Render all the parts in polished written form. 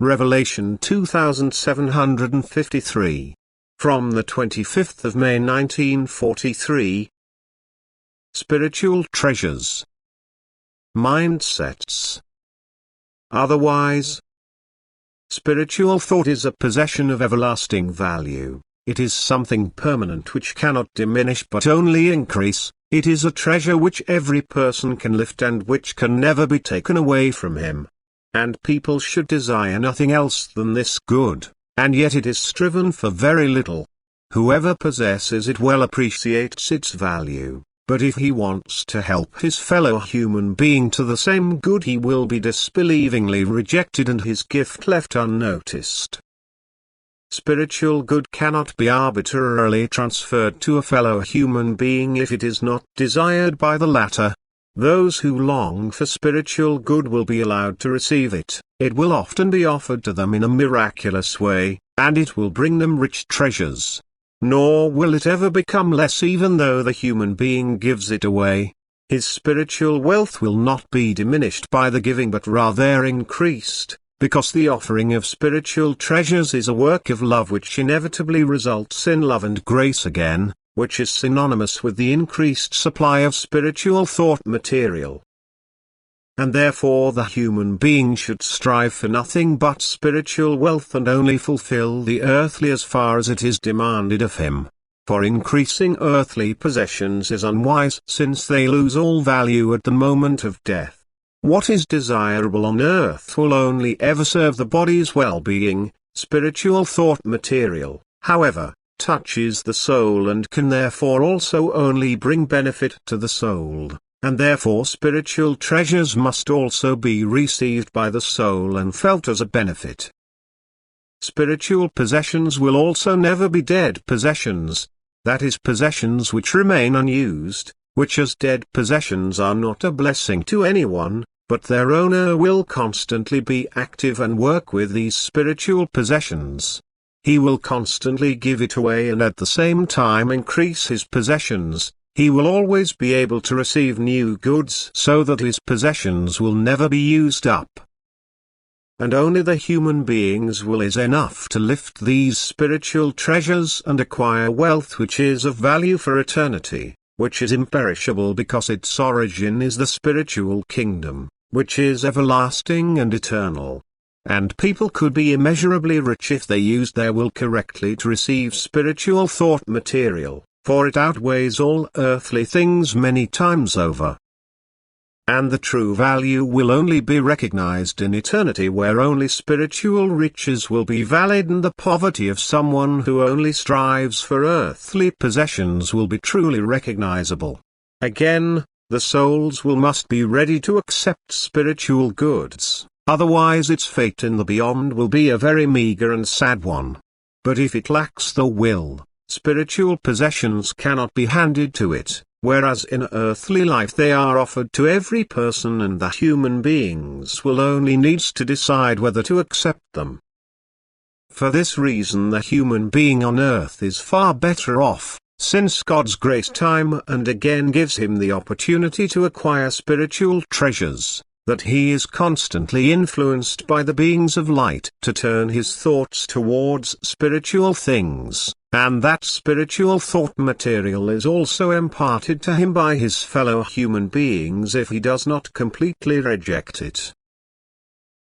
Revelation 2753. From the 25th of May 1943. Spiritual treasures. Mindsets. Otherwise, spiritual thought is a possession of everlasting value. It is something permanent which cannot diminish but only increase. It is a treasure which every person can lift and which can never be taken away from him. And people should desire nothing else than this good, and yet it is striven for very little. Whoever possesses it well appreciates its value, but if he wants to help his fellow human being to the same good, he will be disbelievingly rejected and his gift left unnoticed. Spiritual good cannot be arbitrarily transferred to a fellow human being if it is not desired by the latter. Those who long for spiritual good will be allowed to receive it. It will often be offered to them in a miraculous way, and it will bring them rich treasures. Nor will it ever become less even though the human being gives it away. His spiritual wealth will not be diminished by the giving but rather increased, because the offering of spiritual treasures is a work of love which inevitably results in love and grace again, which is synonymous with the increased supply of spiritual thought material. And therefore the human being should strive for nothing but spiritual wealth and only fulfill the earthly as far as it is demanded of him. For increasing earthly possessions is unwise since they lose all value at the moment of death. What is desirable on earth will only ever serve the body's well-being. Spiritual thought material, however, touches the soul and can therefore also only bring benefit to the soul, and therefore spiritual treasures must also be received by the soul and felt as a benefit. Spiritual possessions will also never be dead possessions, that is, possessions which remain unused, which as dead possessions are not a blessing to anyone, but their owner will constantly be active and work with these spiritual possessions. He will constantly give it away and at the same time increase his possessions. He will always be able to receive new goods so that his possessions will never be used up. And only the human being's will is enough to lift these spiritual treasures and acquire wealth which is of value for eternity, which is imperishable because its origin is the spiritual kingdom, which is everlasting and eternal. And people could be immeasurably rich if they used their will correctly to receive spiritual thought material, for it outweighs all earthly things many times over. And the true value will only be recognized in eternity, where only spiritual riches will be valid and the poverty of someone who only strives for earthly possessions will be truly recognizable. Again, the soul's will must be ready to accept spiritual goods. Otherwise its fate in the beyond will be a very meager and sad one. But if it lacks the will, spiritual possessions cannot be handed to it, whereas in earthly life they are offered to every person and the human beings will only needs to decide whether to accept them. For this reason the human being on earth is far better off, since God's grace time and again gives him the opportunity to acquire spiritual treasures, that he is constantly influenced by the beings of light to turn his thoughts towards spiritual things, and that spiritual thought material is also imparted to him by his fellow human beings if he does not completely reject it.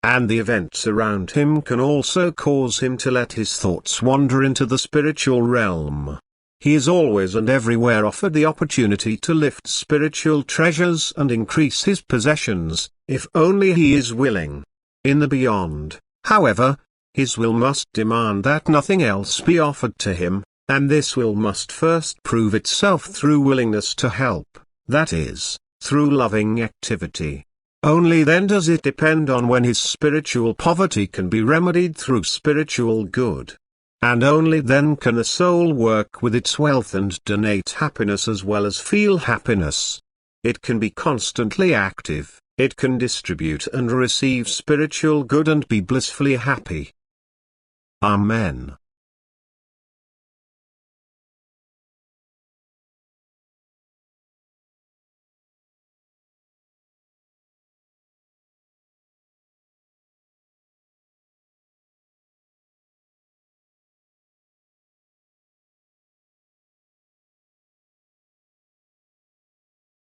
And the events around him can also cause him to let his thoughts wander into the spiritual realm. He is always and everywhere offered the opportunity to lift spiritual treasures and increase his possessions, if only he is willing. In the beyond, however, his will must demand that nothing else be offered to him, and this will must first prove itself through willingness to help, that is, through loving activity. Only then does it depend on when his spiritual poverty can be remedied through spiritual good. And only then can the soul work with its wealth and donate happiness as well as feel happiness. It can be constantly active, it can distribute and receive spiritual good and be blissfully happy. Amen.